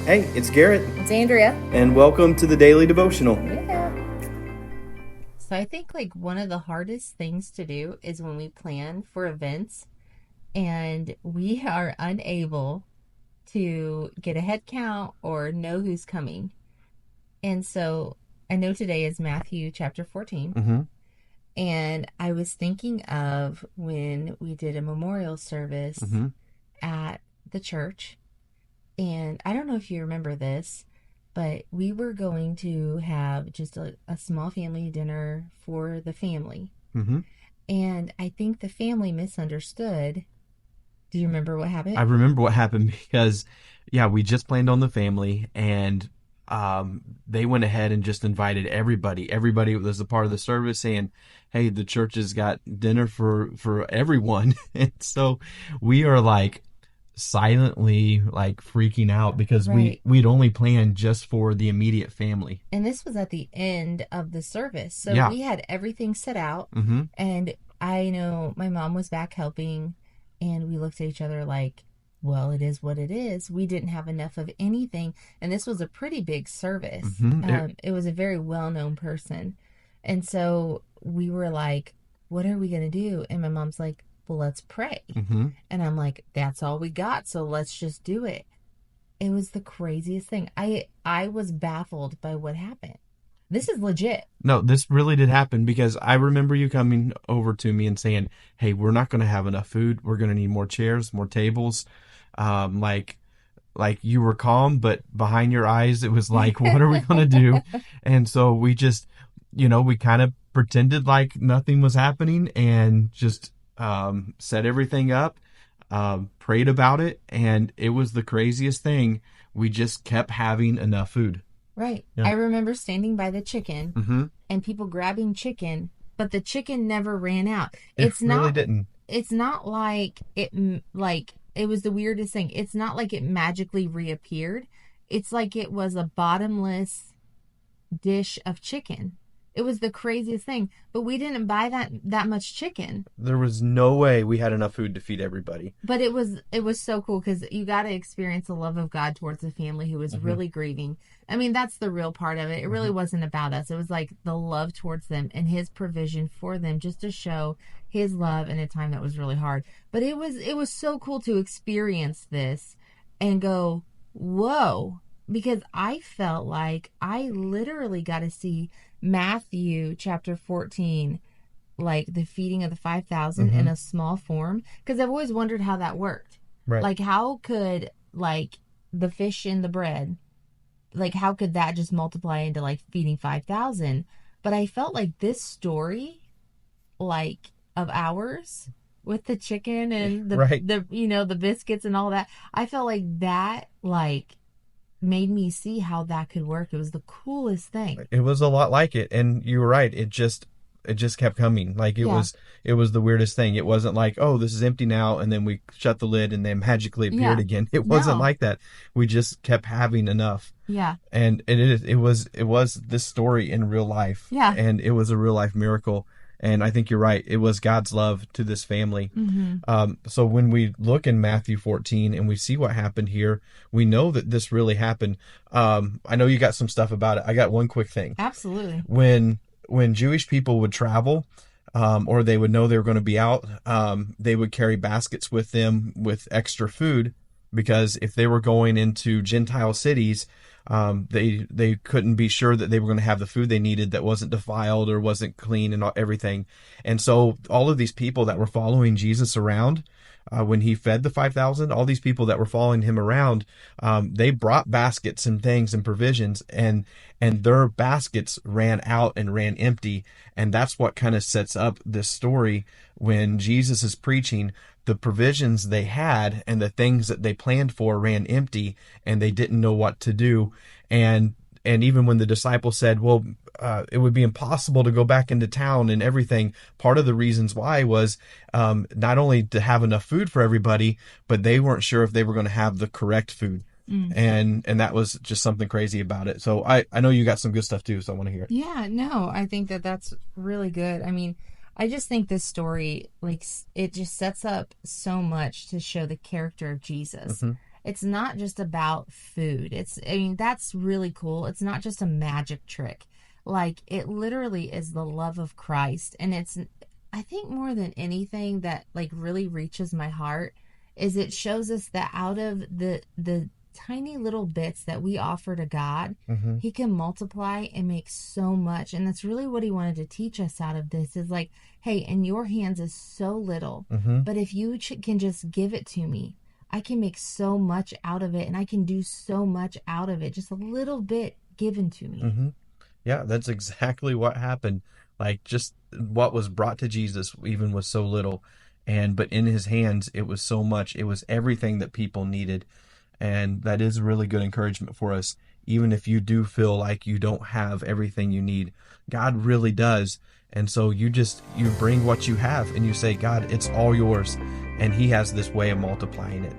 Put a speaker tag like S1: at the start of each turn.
S1: Hey, it's Garrett,
S2: It's Andrea.
S1: and welcome to the Daily Devotional.
S2: Yeah. So I think like one of the hardest things to do is when we plan for events and we are unable to get a head count or know who's coming. And so I know today is Matthew chapter 14.
S1: Mm-hmm.
S2: And I was thinking of when we did a memorial service
S1: Mm-hmm.
S2: at the church. And I don't know if you remember this, but we were going to have just a small family dinner for the family.
S1: Mm-hmm.
S2: And I think the family misunderstood. Do you remember what
S1: I
S2: happened?
S1: remember what happened because, yeah, we just planned on the family, and they went ahead and just invited everybody. Everybody was a part of the service, saying, "Hey, the church has got dinner for everyone," and so we are like silently like freaking out because
S2: Right.
S1: we'd only planned just for the immediate family.
S2: And this was at the end of the service. So
S1: Yeah.
S2: we had everything set out.
S1: Mm-hmm.
S2: And I know my mom was back helping. And we looked at each other like, well, it is what it is. We didn't have enough of anything. And this was a pretty big service.
S1: Mm-hmm.
S2: It was a very well known person. And so we were like, what are we going to do? And my mom's like, well, let's pray.
S1: Mm-hmm.
S2: And I'm like, that's all we got. So let's just do it. It was the craziest thing. I was baffled by what happened. This is legit.
S1: No, this really did happen because I remember you coming over to me and saying, "Hey, we're not going to have enough food. We're going to need more chairs, more tables." Um, like, like you were calm, but behind your eyes, it was like, "What are we going to do?" And so we just, we kind of pretended like nothing was happening and just set everything up, prayed about it, and it was the craziest thing. We just kept having enough food.
S2: Right.
S1: Yeah.
S2: I remember standing by the chicken
S1: Mm-hmm.
S2: and people grabbing chicken, but the chicken never ran out.
S1: It really didn't.
S2: It's not like it was the weirdest thing. It's not like it magically reappeared. It's like it was a bottomless dish of chicken. It was the craziest thing, but we didn't buy that much chicken.
S1: There was no way we had enough food to feed everybody.
S2: But it was so cool because you got to experience the love of God towards a family who was
S1: Mm-hmm.
S2: really grieving. I mean, that's the real part of it. It really
S1: Mm-hmm.
S2: wasn't about us. It was like the love towards them and His provision for them, just to show His love in a time that was really hard. But it was so cool to experience this and go, whoa, because I felt like I literally got to see Matthew chapter 14, like the feeding of the 5,000
S1: Mm-hmm.
S2: in a small form, because I've always wondered how that worked.
S1: Right.
S2: Like how could like the fish and the bread, like how could that just multiply into like feeding 5,000? But I felt like this story, like of ours with the chicken and the
S1: Right.
S2: the biscuits and all that, I felt like that like made me see how that could work. It was the coolest thing.
S1: It was a lot like it, and you were right. It just kept coming. Like
S2: Yeah.
S1: it was the weirdest thing. It wasn't like, "Oh, this is empty now," and then we shut the lid and then magically appeared
S2: Yeah.
S1: again. It wasn't
S2: No.
S1: like that. We just kept having enough.
S2: Yeah.
S1: And it was this story in real life.
S2: Yeah.
S1: And it was a real life miracle. And I think you're right. It was God's love to this family.
S2: Mm-hmm.
S1: So when we look in Matthew 14 and we see what happened here, we know that this really happened. I know you got some stuff about it. I got one quick thing.
S2: Absolutely.
S1: When Jewish people would travel, or they would know they were going to be out, they would carry baskets with them with extra food, because if they were going into Gentile cities, they couldn't be sure that they were going to have the food they needed that wasn't defiled or wasn't clean and everything. And so all of these people that were following Jesus around, when he fed the 5,000, all these people that were following him around, they brought baskets and things and provisions, and their baskets ran out and ran empty. And that's what kind of sets up this story when Jesus is preaching. The provisions they had and the things that they planned for ran empty, and they didn't know what to do. And even when the disciples said, well, it would be impossible to go back into town and everything, part of the reasons why was not only to have enough food for everybody, but they weren't sure if they were going to have the correct food.
S2: Mm.
S1: And that was just something crazy about it. So I know you got some good stuff too, so I want to hear it.
S2: Yeah, no, I think that's really good. I mean, I just think this story, like, it just sets up so much to show the character of Jesus.
S1: Mm-hmm.
S2: it's not just about food. I mean, that's really cool. It's not just a magic trick. Like, it literally is the love of Christ. And I think more than anything that like really reaches my heart is it shows us that out of the tiny little bits that we offer to God,
S1: Mm-hmm.
S2: he can multiply and make so much. And that's really what he wanted to teach us out of this is like, hey, in your hands is so little,
S1: Mm-hmm.
S2: but if you can just give it to me, I can make so much out of it and I can do so much out of it. Just a little bit given to me.
S1: Mm-hmm. Yeah, that's exactly what happened. Like just what was brought to Jesus even was so little, and but in his hands it was so much. It was everything that people needed. And that is really good encouragement for us. Even if you do feel like you don't have everything you need, God really does. And so you bring what you have and you say, God, it's all yours. And he has this way of multiplying it.